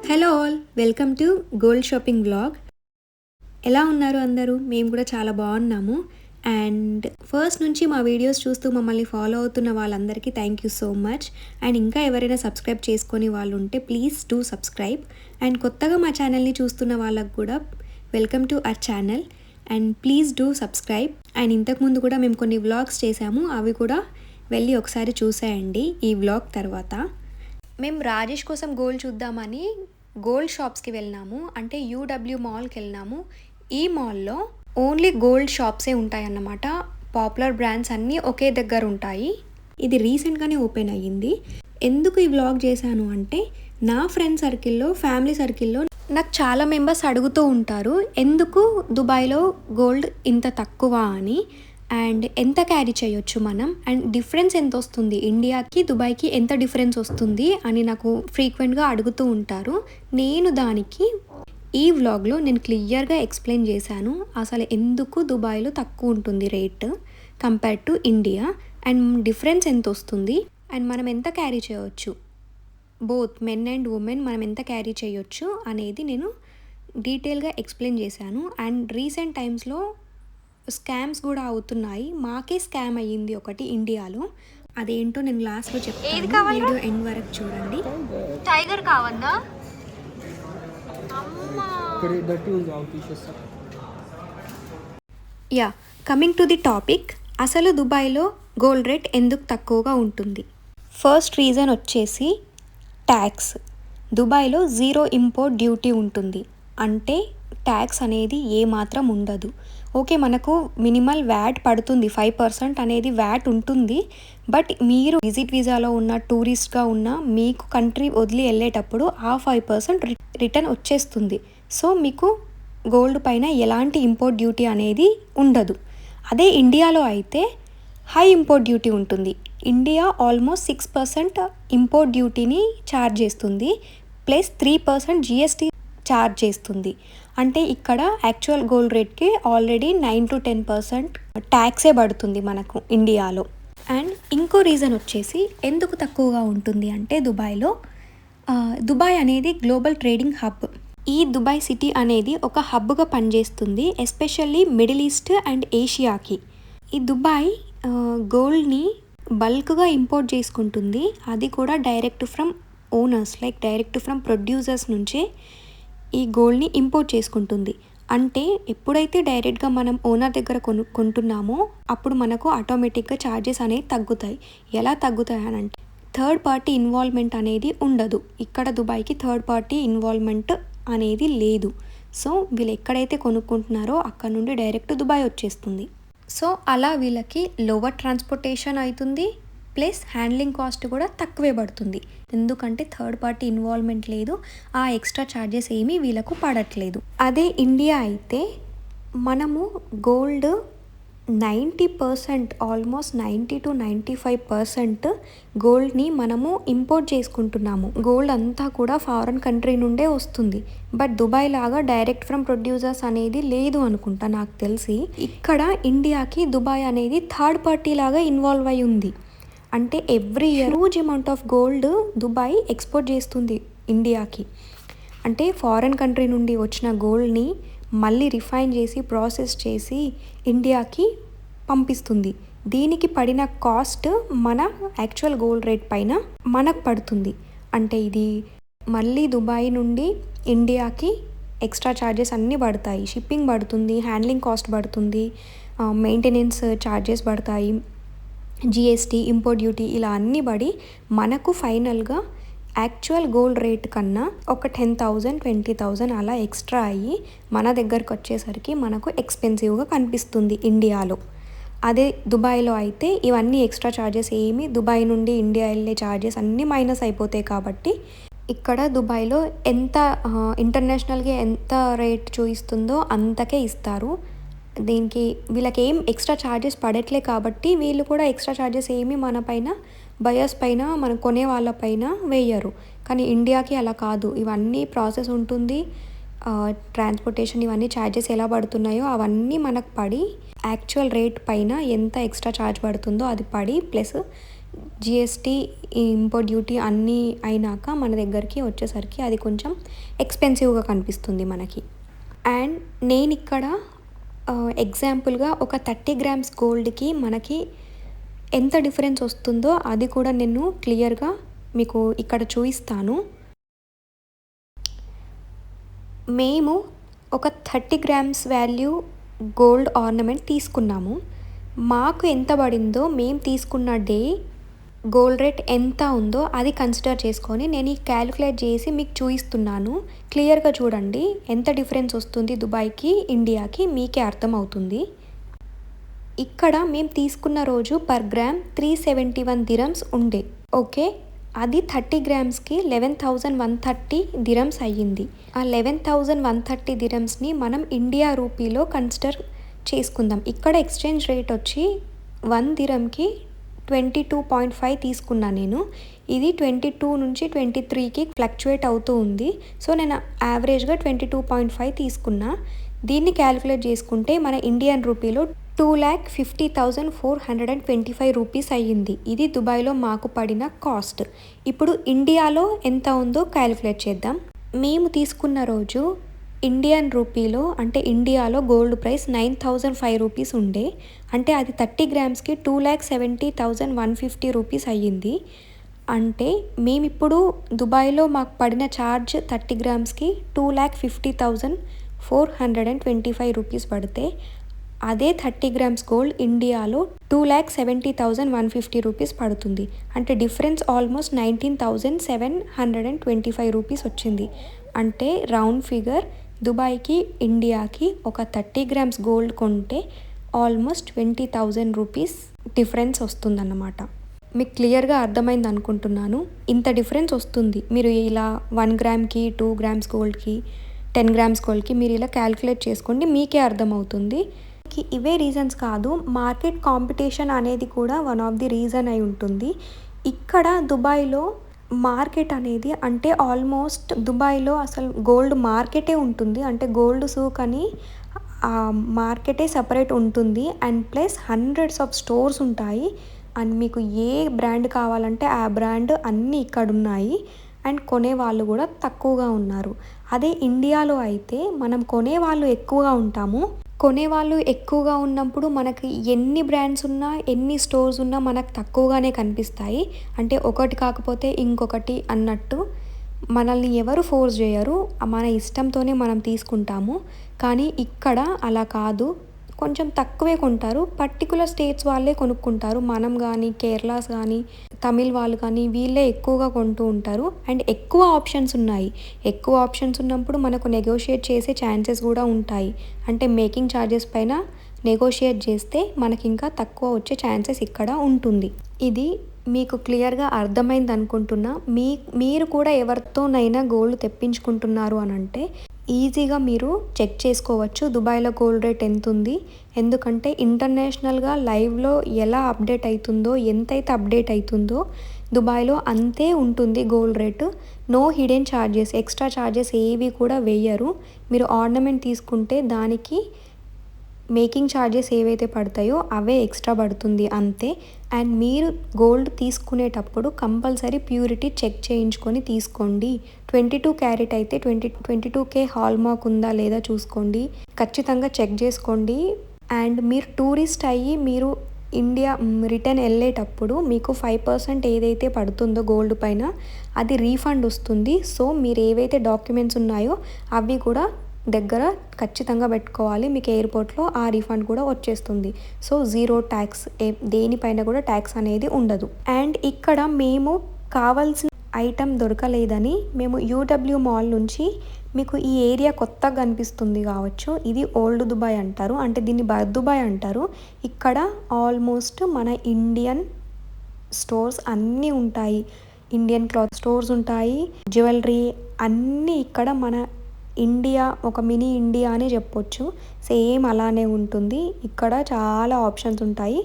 Hello all, welcome to gold shopping vlog. ఎలా ఉన్నారు అందరూ? మేము కూడా చాలా బాగున్నాము. అండ్ ఫస్ట్ నుంచి మా వీడియోస్ చూస్తూ మమ్మల్ని ఫాలో అవుతున్న వాళ్ళందరికీ thank you so much. And ఇంకా ఎవరైనా సబ్స్క్రైబ్ చేసుకొని వాళ్ళు ఉంటే ప్లీజ్ డూ సబ్స్క్రైబ్. అండ్ కొత్తగా మా ఛానల్ని చూస్తున్న వాళ్ళకు కూడా welcome to our channel and please do subscribe. And ఇంతకుముందు కూడా మేము కొన్ని వ్లాగ్స్ చేసాము, అవి కూడా వెళ్ళి ఒకసారి చూసేయండి ఈ వ్లాగ్ తర్వాత. మేము రాజేష్ కోసం గోల్డ్ చూద్దామని గోల్డ్ షాప్స్కి వెళ్ళినాము, అంటే యూడబ్ల్యూ మాల్కి వెళ్ళినాము. ఈ మాల్లో ఓన్లీ గోల్డ్ షాప్సే ఉంటాయన్నమాట. పాపులర్ బ్రాండ్స్ అన్నీ ఒకే దగ్గర ఉంటాయి. ఇది రీసెంట్గానే ఓపెన్ అయ్యింది. ఎందుకు ఈ వ్లాగ్ చేశాను అంటే, నా ఫ్రెండ్ సర్కిల్లో, ఫ్యామిలీ సర్కిల్లో నాకు చాలా మెంబర్స్ అడుగుతూ ఉంటారు ఎందుకు దుబాయ్లో గోల్డ్ ఇంత తక్కువ అని, అండ్ ఎంత క్యారీ చేయొచ్చు మనం, అండ్ డిఫరెన్స్ ఎంత వస్తుంది, ఇండియాకి దుబాయ్కి ఎంత డిఫరెన్స్ వస్తుంది అని నాకు ఫ్రీక్వెంట్గా అడుగుతూ ఉంటారు. నేను దానికి ఈ వ్లాగ్లో నేను క్లియర్గా ఎక్స్ప్లెయిన్ చేశాను అసలు ఎందుకు దుబాయ్లో తక్కువ ఉంటుంది rate compare to India, and difference ఎంత వస్తుంది, అండ్ మనం ఎంత క్యారీ చేయవచ్చు, బోత్ మెన్ అండ్ ఉమెన్ మనం ఎంత క్యారీ చేయొచ్చు అనేది నేను డీటెయిల్గా ఎక్స్ప్లెయిన్ చేశాను. అండ్ రీసెంట్ టైమ్స్లో స్కామ్స్ కూడా అవుతున్నాయి. మాకే స్కామ్ అయ్యింది ఒకటి ఇండియాలో, అదేంటో నేను లాస్ట్లో చెప్తాను. వీడియో ఎండ్ వరకు చూడండి. టైగర్ కావద్దా? Yeah, coming to the topic. అసలు దుబాయ్లో గోల్డ్ రేట్ ఎందుకు తక్కువగా ఉంటుంది? ఫస్ట్ రీజన్ వచ్చేసి ట్యాక్స్. దుబాయ్లో 0 ఇంపోర్ట్ డ్యూటీ ఉంటుంది, అంటే ట్యాక్స్ అనేది ఏమాత్రం ఉండదు. ఓకే, మనకు మినిమల్ వ్యాట్ పడుతుంది, 5% అనేది వ్యాట్ ఉంటుంది. బట్ మీరు విజిట్ వీసాలో ఉన్న, టూరిస్ట్గా ఉన్న, మీకు కంట్రీ వదిలి వెళ్ళేటప్పుడు ఆ 5% రిటర్న్ వచ్చేస్తుంది. సో మీకు గోల్డ్ పైన ఎలాంటి ఇంపోర్ట్ డ్యూటీ అనేది ఉండదు. అదే ఇండియాలో అయితే హై ఇంపోర్ట్ డ్యూటీ ఉంటుంది. ఇండియా ఆల్మోస్ట్ 6% ఇంపోర్ట్ డ్యూటీని ఛార్జ్ చేస్తుంది, ప్లస్ 3% జిఎస్టీ ఛార్జ్ చేస్తుంది. అంటే ఇక్కడ యాక్చువల్ గోల్డ్ రేట్కి ఆల్రెడీ 9 to 10% ట్యాక్సే పడుతుంది మనకు ఇండియాలో. అండ్ ఇంకో రీజన్ వచ్చేసి ఎందుకు తక్కువగా ఉంటుంది అంటే, దుబాయ్ అనేది గ్లోబల్ ట్రేడింగ్ హబ్. ఈ దుబాయ్ సిటీ అనేది ఒక హబ్గా పనిచేస్తుంది, ఎస్పెషల్లీ మిడిల్ ఈస్ట్ అండ్ ఏషియాకి. ఈ దుబాయ్ గోల్డ్ని బల్క్గా ఇంపోర్ట్ చేసుకుంటుంది, అది కూడా direct from owners, like direct from producers నుంచే ఈ గోల్డ్ని ఇంపోర్ట్ చేసుకుంటుంది. అంటే ఎప్పుడైతే డైరెక్ట్గా మనం ఓనర్ దగ్గర కొంటున్నామో అప్పుడు మనకు ఆటోమేటిక్గా ఛార్జెస్ అనేవి తగ్గుతాయి. ఎలా తగ్గుతాయి అని అంటే, థర్డ్ పార్టీ ఇన్వాల్వ్మెంట్ అనేది ఉండదు. ఇక్కడ దుబాయ్కి థర్డ్ పార్టీ ఇన్వాల్వ్మెంట్ అనేది లేదు. సో వీళ్ళు ఎక్కడైతే కొనుక్కుంటున్నారో అక్కడ నుండి డైరెక్ట్ దుబాయ్ వచ్చేస్తుంది. సో అలా వీళ్ళకి లోవర్ ట్రాన్స్పోర్టేషన్ అవుతుంది, ప్లస్ హ్యాండ్లింగ్ కాస్ట్ కూడా తక్కువే పడుతుంది. ఎందుకంటే థర్డ్ పార్టీ ఇన్వాల్వ్మెంట్ లేదు, ఆ ఎక్స్ట్రా ఛార్జెస్ ఏమీ వీళ్ళకు పడట్లేదు. అదే ఇండియా అయితే మనము గోల్డ్ 90%, ఆల్మోస్ట్ 90 to 95% గోల్డ్ని మనము ఇంపోర్ట్ చేసుకుంటున్నాము. గోల్డ్ అంతా కూడా ఫారెన్ కంట్రీ నుండే వస్తుంది. బట్ దుబాయ్ లాగా డైరెక్ట్ ఫ్రమ్ ప్రొడ్యూసర్స్ అనేది లేదు అనుకుంటా నాకు తెలిసి. ఇక్కడ ఇండియాకి దుబాయ్ అనేది థర్డ్ పార్టీ లాగా ఇన్వాల్వ్ అయి ఉంది. అంటే every year huge amount of gold Dubai export చేస్తుంది ఇండియాకి. అంటే ఫారెన్ కంట్రీ నుండి వచ్చిన గోల్డ్ని మళ్ళీ రిఫైన్ చేసి, ప్రాసెస్ చేసి ఇండియాకి పంపిస్తుంది. దీనికి పడిన కాస్ట్ మన యాక్చువల్ గోల్డ్ రేట్ పైన మనకు పడుతుంది. అంటే ఇది మళ్ళీ దుబాయ్ నుండి ఇండియాకి ఎక్స్ట్రా ఛార్జెస్ అన్నీ పడతాయి. షిప్పింగ్ పడుతుంది, హ్యాండ్లింగ్ కాస్ట్ పడుతుంది, మెయింటెనెన్స్ ఛార్జెస్ పడతాయి, జిఎస్టీ, ఇంపోర్ట్ డ్యూటీ, ఇలా అన్నీ పడి మనకు ఫైనల్గా యాక్చువల్ గోల్డ్ రేట్ కన్నా ఒక 10,000, 20,000 అలా ఎక్స్ట్రా అయ్యి మన దగ్గరకు వచ్చేసరికి మనకు ఎక్స్పెన్సివ్గా కనిపిస్తుంది ఇండియాలో. అదే దుబాయ్లో అయితే ఇవన్నీ ఎక్స్ట్రా ఛార్జెస్ ఏమి, దుబాయ్ నుండి ఇండియా వెళ్ళే ఛార్జెస్ అన్నీ మైనస్ అయిపోతాయి. కాబట్టి ఇక్కడ దుబాయ్లో ఎంత ఇంటర్నేషనల్గా ఎంత రేట్ చూపిస్తుందో అంతకే ఇస్తారు. దీనికి వీళ్ళకి ఏం ఎక్స్ట్రా ఛార్జెస్ పడట్లే కాబట్టి వీళ్ళు కూడా ఎక్స్ట్రా ఛార్జెస్ ఏమి మన పైన, బయర్స్ పైన, మనం కొనే వాళ్ళ పైన వేయరు. కానీ ఇండియాకి అలా కాదు, ఇవన్నీ ప్రాసెస్ ఉంటుంది, ట్రాన్స్పోర్టేషన్, ఇవన్నీ ఛార్జెస్ ఎలా పడుతున్నాయో అవన్నీ మనకు పడి యాక్చువల్ రేట్ పైన ఎంత ఎక్స్ట్రా ఛార్జ్ పడుతుందో అది పడి, ప్లస్ జిఎస్టీ ఇంపోర్ట్ డ్యూటీ అన్నీ అయినాక మన దగ్గరికి వచ్చేసరికి అది కొంచెం ఎక్స్పెన్సివ్గా కనిపిస్తుంది మనకి. అండ్ నేను ఇక్కడ ఎగ్జాంపుల్గా ఒక 30 గ్రామ్స్ గోల్డ్కి మనకి ఎంత డిఫరెన్స్ వస్తుందో అది కూడా నేను క్లియర్గా మీకు ఇక్కడ చూపిస్తాను. మేము ఒక 30 గ్రామ్స్ వాల్యూ గోల్డ్ ఆర్నమెంట్ తీసుకున్నాము. మాకు ఎంత పడిందో మేము తీసుకున్న డే గోల్డ్ రేట్ ఎంత ఉందో అది కన్సిడర్ చేసుకొని నేను ఈ క్యాలిక్యులేట్ చేసి మీకు చూపిస్తున్నాను. క్లియర్గా చూడండి ఎంత డిఫరెన్స్ వస్తుంది దుబాయ్కి ఇండియాకి, మీకే అర్థమవుతుంది. ఇక్కడ మేము తీసుకున్న రోజు పర్ గ్రామ్ 371 దిరమ్స్ ఉండే. ఓకే, అది 30 గ్రామ్స్కి 11,130 దిరమ్స్ అయ్యింది. ఆ 11,130 దిరమ్స్ని మనం ఇండియా రూపీలో కన్సిడర్ చేసుకుందాం. ఇక్కడ ఎక్స్చేంజ్ రేట్ వచ్చి 1 దిరమ్కి 22.5 తీసుకున్నా నేను. ఇది 22 నుంచి 23కి ఫ్లక్చువేట్ అవుతూ ఉంది. సో నేను యావరేజ్గా 22.5 తీసుకున్నా. దీన్ని క్యాలిక్యులేట్ చేసుకుంటే మన ఇండియన్ రూపీలో 2,50,425 రూపీస్ అయ్యింది. ఇది దుబాయ్లో మాకు పడిన కాస్ట్. ఇప్పుడు ఇండియాలో ఎంత ఉందో క్యాలిక్యులేట్ చేద్దాం. మేము తీసుకున్న రోజు ఇండియన్ రూపీలో అంటే ఇండియాలో గోల్డ్ ప్రైస్ 9,005 రూపీస్ ఉండే. అంటే అది 30 గ్రామ్స్కి 2,70,150 రూపీస్ అయ్యింది. అంటే మేమిప్పుడు దుబాయ్లో మాకు పడిన ఛార్జ్ 30 గ్రామ్స్కి 2,50,425 రూపీస్ పడితే అదే 30 గ్రామ్స్ గోల్డ్ ఇండియాలో 2,70,150 రూపీస్ పడుతుంది. అంటే డిఫరెన్స్ ఆల్మోస్ట్ 19,725 రూపీస్ వచ్చింది. అంటే రౌండ్ ఫిగర్ దుబాయ్కి ఇండియాకి ఒక 30 గ్రామ్స్ గోల్డ్ కొంటే ఆల్మోస్ట్ 20,000 రూపీస్ డిఫరెన్స్ వస్తుందన్నమాట. మీకు క్లియర్గా అర్థమైంది అనుకుంటున్నాను. ఇంత డిఫరెన్స్ వస్తుంది. మీరు ఇలా 1 గ్రామ్కి 2 గ్రామ్స్ గోల్డ్కి 10 గ్రామ్స్ గోల్డ్కి మీరు ఇలా క్యాలిక్యులేట్ చేసుకోండి, మీకే అర్థమవుతుంది. ఇవే రీజన్స్ కాదు, మార్కెట్ కాంపిటీషన్ అనేది కూడా వన్ ఆఫ్ ది రీజన్ అయి ఉంటుంది. ఇక్కడ దుబాయ్లో మార్కెట్ అనేది అంటే ఆల్మోస్ట్ దుబాయ్లో అసలు గోల్డ్ మార్కెటే ఉంటుంది. అంటే గోల్డ్ సూక్ అని మార్కెటే సపరేట్ ఉంటుంది. And plus hundreds of stores ఉంటాయి. అండ్ మీకు ఏ బ్రాండ్ కావాలంటే ఆ బ్రాండ్ అన్నీ ఇక్కడ ఉన్నాయి. అండ్ కొనేవాళ్ళు కూడా తక్కువగా ఉన్నారు. అదే ఇండియాలో అయితే మనం కొనేవాళ్ళు ఎక్కువగా ఉంటాము. కొనేవాళ్ళు ఎక్కువగా ఉన్నప్పుడు మనకి ఎన్ని బ్రాండ్స్ ఉన్నా ఎన్ని స్టోర్స్ ఉన్నా మనకు తక్కువగానే కనిపిస్తాయి. అంటే ఒకటి కాకపోతే ఇంకొకటి అన్నట్టు మనల్ని ఎవరు ఫోర్స్ చేయరు, మన ఇష్టంతోనే మనం తీసుకుంటాము. కానీ ఇక్కడ అలా కాదు, కొంచెం తక్కువే కొంటారు. పర్టికులర్ స్టేట్స్ వాళ్ళే కొనుక్కుంటారు. మనం కానీ కేరళస్ కానీ తమిళ్ వాళ్ళు కానీ వీళ్ళే ఎక్కువగా కొంటూ ఉంటారు. అండ్ ఎక్కువ ఆప్షన్స్ ఉన్నాయి. ఎక్కువ ఆప్షన్స్ ఉన్నప్పుడు మనకు నెగోషియేట్ చేసే ఛాన్సెస్ కూడా ఉంటాయి. అంటే మేకింగ్ ఛార్జెస్ పైన నెగోషియేట్ చేస్తే మనకి ఇంకా తక్కువ వచ్చే ఛాన్సెస్ ఇక్కడ ఉంటుంది. ఇది మీకు క్లియర్గా అర్థమైంది అనుకుంటున్నా. మీరు కూడా ఎవరితోనైనా గోల్డ్ తెప్పించుకుంటున్నారు అని అంటే ఈజీగా మీరు చెక్ చేసుకోవచ్చు దుబాయ్లో గోల్డ్ రేట్ ఎంత ఉంది. ఎందుకంటే ఇంటర్నేషనల్గా లైవ్లో ఎలా అప్డేట్ అవుతుందో, ఎంతైతే అప్డేట్ అవుతుందో దుబాయ్లో అంతే ఉంటుంది gold rate. No hidden charges, extra charges ఏవి కూడా వేయరు. మీరు ఆర్నమెంట్ తీసుకుంటే దానికి మేకింగ్ ఛార్జెస్ ఏవైతే పడతాయో అవే ఎక్స్ట్రా పడుతుంది అంతే. అండ్ మీరు గోల్డ్ తీసుకునేటప్పుడు కంపల్సరీ ప్యూరిటీ చెక్ చేయించుకొని తీసుకోండి. 22 క్యారెట్ అయితే 22K హాల్ మార్క్ ఉందా లేదా చూసుకోండి, ఖచ్చితంగా చెక్ చేసుకోండి. అండ్ మీరు టూరిస్ట్ అయ్యి మీరు ఇండియా రిటర్న్ వెళ్ళేటప్పుడు మీకు 5% ఏదైతే పడుతుందో గోల్డ్ పైన అది రీఫండ్ వస్తుంది. సో మీరు ఏవైతే డాక్యుమెంట్స్ ఉన్నాయో అవి కూడా దగ్గర ఖచ్చితంగా పెట్టుకోవాలి. మీకు ఎయిర్పోర్ట్లో ఆ రీఫండ్ కూడా వచ్చేస్తుంది. సో 0 ట్యాక్స్, దేనిపైన కూడా ట్యాక్స్ అనేది ఉండదు. అండ్ ఇక్కడ మేము కావాల్సిన ఐటమ్ దొరకలేదని మేము యూడబ్ల్యూ మాల్ నుంచి, మీకు ఈ ఏరియా కొత్తగా కనిపిస్తుంది కావచ్చు, ఇది ఓల్డ్ దుబాయ్ అంటారు, అంటే దీన్ని బర్ దుబాయ్ అంటారు. ఇక్కడ ఆల్మోస్ట్ మన ఇండియన్ స్టోర్స్ అన్నీ ఉంటాయి. ఇండియన్ క్లాత్ స్టోర్స్ ఉంటాయి, జ్యువెలరీ అన్నీ ఇక్కడ మన ఇండియా ఒక మినీ ఇండియా అనే చెప్పొచ్చు. సేమ్ అలానే ఉంటుంది. ఇక్కడ చాలా ఆప్షన్స్ ఉంటాయి.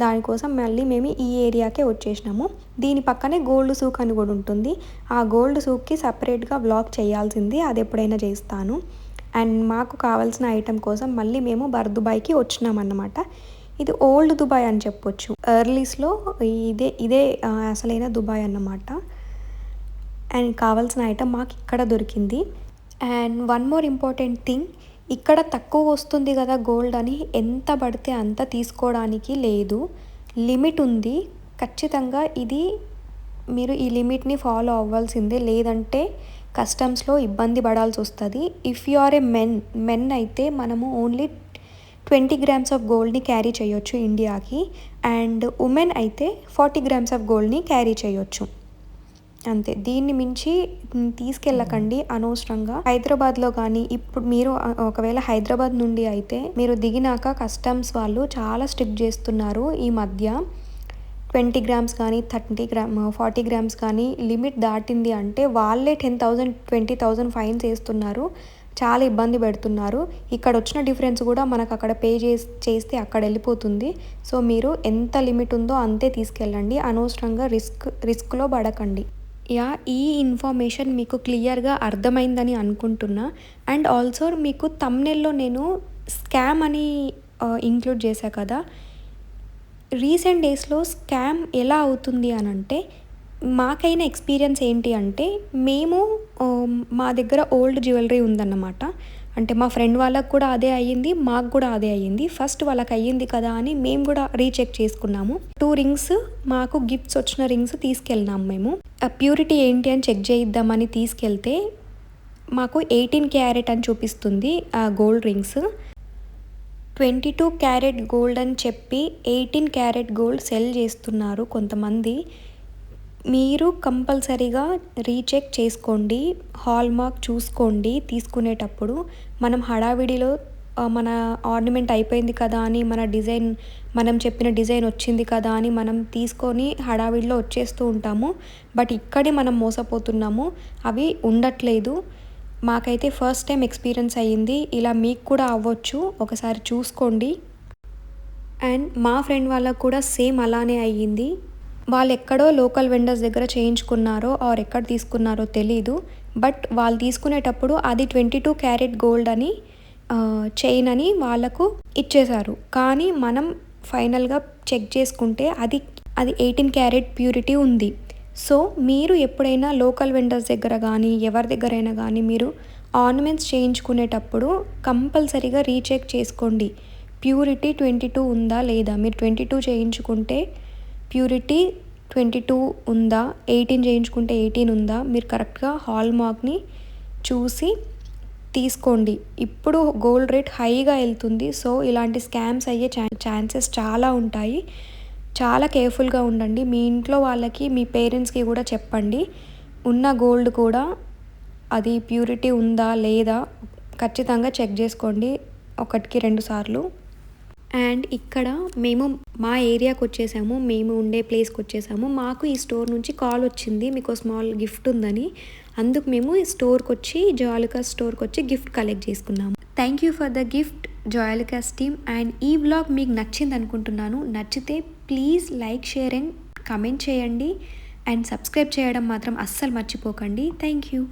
దానికోసం మళ్ళీ మేము ఈ ఏరియాకే వచ్చేసినాము. దీని పక్కనే గోల్డ్ సూక్ అని కూడా ఉంటుంది. ఆ గోల్డ్ సూక్కి సపరేట్గా వ్లాగ్ చేయాల్సింది, అది ఎప్పుడైనా చేస్తాను. అండ్ మాకు కావాల్సిన ఐటెం కోసం మళ్ళీ మేము బర్ దుబాయ్కి వచ్చినామన్నమాట. ఇది ఓల్డ్ దుబాయ్ అని చెప్పొచ్చు. ఎర్లీస్లో ఇదే అసలైన దుబాయ్ అన్నమాట. అండ్ కావాల్సిన ఐటమ్ మాకు ఇక్కడ దొరికింది. And one more important thing, ఇక్కడ తక్కువ వస్తుంది కదా గోల్డ్ అని ఎంత పడితే అంత తీసుకోవడానికి లేదు, లిమిట్ ఉంది. ఖచ్చితంగా ఇది మీరు ఈ లిమిట్ని ఫాలో అవ్వాల్సిందే, లేదంటే కస్టమ్స్లో ఇబ్బంది పడాల్సి వస్తుంది. If you are a men అయితే మనము ఓన్లీ 20 grams ఆఫ్ గోల్డ్ని క్యారీ చేయొచ్చు ఇండియాకి. అండ్ ఉమెన్ అయితే 40 grams ఆఫ్ గోల్డ్ని క్యారీ చేయొచ్చు, అంతే. దీన్ని మించి తీసుకెళ్ళకండి అనవసరంగా. హైదరాబాద్లో కానీ ఇప్పుడు మీరు ఒకవేళ హైదరాబాద్ నుండి అయితే మీరు దిగినాక కస్టమ్స్ వాళ్ళు చాలా స్ట్రిక్ట్ చేస్తున్నారు ఈ మధ్య. 20 grams కానీ 40 grams కానీ లిమిట్ దాటింది అంటే వాళ్ళే 10,000 20,000 ఫైన్స్ వేస్తున్నారు. చాలా ఇబ్బంది పెడుతున్నారు. ఇక్కడ వచ్చిన డిఫరెన్స్ కూడా మనకు అక్కడ పే చేస్తే అక్కడ వెళ్ళిపోతుంది. సో మీరు ఎంత లిమిట్ ఉందో అంతే తీసుకెళ్ళండి, అనవసరంగా రిస్క్లో పడకండి. ఈ ఇన్ఫర్మేషన్ మీకు క్లియర్గా అర్థమైందని అనుకుంటున్నా. అండ్ ఆల్సో మీకు థంబ్నెయిల్లో నేను స్కామ్ అని ఇంక్లూడ్ చేశా కదా. రీసెంట్ డేస్లో స్కామ్ ఎలా అవుతుంది అని అంటే, మాకైన ఎక్స్పీరియన్స్ ఏంటి అంటే, మేము మా దగ్గర ఓల్డ్ జ్యువెలరీ ఉందన్నమాట. అంటే మా ఫ్రెండ్ వాళ్ళకు కూడా అదే అయ్యింది, మాకు కూడా అదే అయ్యింది. ఫస్ట్ వాళ్ళకి అయ్యింది కదా అని మేము కూడా రీచెక్ చేసుకున్నాము. 2 రింగ్స్ మాకు గిఫ్ట్స్ వచ్చిన రింగ్స్ తీసుకెళ్ళినాము మేము. ప్యూరిటీ ఏంటి అని చెక్ చేయిద్దామని తీసుకెళ్తే మాకు 18 క్యారెట్ అని చూపిస్తుంది ఆ గోల్డ్ రింగ్స్. 22 క్యారెట్ గోల్డ్ అని చెప్పి 18 క్యారెట్ గోల్డ్ సెల్ చేస్తున్నారు కొంతమంది. మీరు కంపల్సరీగా రీచెక్ చేసుకోండి, హాల్ మార్క్ చూసుకోండి తీసుకునేటప్పుడు. మనం హడావిడిలో మన ఆర్నమెంట్ అయిపోయింది కదా అని మనం చెప్పిన డిజైన్ వచ్చింది కదా అని మనం తీసుకొని హడావిడిలో వచ్చేస్తూ ఉంటాము. బట్ ఇక్కడే మనం మోసపోతున్నాము, అవి ఉండట్లేదు. మాకైతే ఫస్ట్ టైం ఎక్స్పీరియన్స్ అయ్యింది, ఇలా మీకు కూడా అవ్వచ్చు, ఒకసారి చూసుకోండి. అండ్ మా ఫ్రెండ్ వాళ్ళకు కూడా సేమ్ అలానే అయ్యింది. వాళ్ళు ఎక్కడో లోకల్ వెండర్స్ దగ్గర చేయించుకున్నారో ఆర్ ఎక్కడ తీసుకున్నారో తెలీదు. బట్ వాళ్ళు తీసుకునేటప్పుడు అది 22 క్యారెట్ గోల్డ్ అని చైన్ అని వాళ్ళకు ఇచ్చేశారు. కానీ మనం ఫైనల్గా చెక్ చేసుకుంటే అది 18 క్యారెట్ ప్యూరిటీ ఉంది. సో మీరు ఎప్పుడైనా లోకల్ వెండర్స్ దగ్గర కానీ ఎవరి దగ్గరైనా కానీ మీరు ఆర్నమెంట్స్ చేయించుకునేటప్పుడు కంపల్సరీగా రీచెక్ చేసుకోండి, ప్యూరిటీ 22 ఉందా లేదా. మీరు 22 చేయించుకుంటే ప్యూరిటీ 22 ఉందా, 18 చేయించుకుంటే 18 ఉందా, మీరు కరెక్ట్గా హాల్ మార్క్ని చూసి తీసుకోండి. ఇప్పుడు గోల్డ్ రేట్ హైగా వెళ్తుంది, సో ఇలాంటి స్కామ్స్ అయ్యే ఛాన్సెస్ చాలా ఉంటాయి. చాలా కేర్ఫుల్గా ఉండండి. మీ ఇంట్లో వాళ్ళకి, మీ పేరెంట్స్కి కూడా చెప్పండి. ఉన్న గోల్డ్ కూడా అది ప్యూరిటీ ఉందా లేదా ఖచ్చితంగా చెక్ చేసుకోండి, 1కి 2 సార్లు. అండ్ ఇక్కడ మేము మా ఏరియాకి వచ్చేసాము, మేము ఉండే ప్లేస్కి వచ్చేసాము. మాకు ఈ స్టోర్ నుంచి కాల్ వచ్చింది, మీకు స్మాల్ గిఫ్ట్ ఉందని. అందుకు మేము ఈ స్టోర్కి వచ్చి జాయలుకాస్ స్టోర్కి వచ్చి గిఫ్ట్ కలెక్ట్ చేసుకున్నాము. Thank you for the gift Joyalukkas team. And ఈ వ్లాగ్ మీకు నచ్చింది అనుకుంటున్నాను. నచ్చితే please like, share and comment చేయండి. అండ్ సబ్స్క్రైబ్ చేయడం మాత్రం అస్సలు మర్చిపోకండి. Thank you.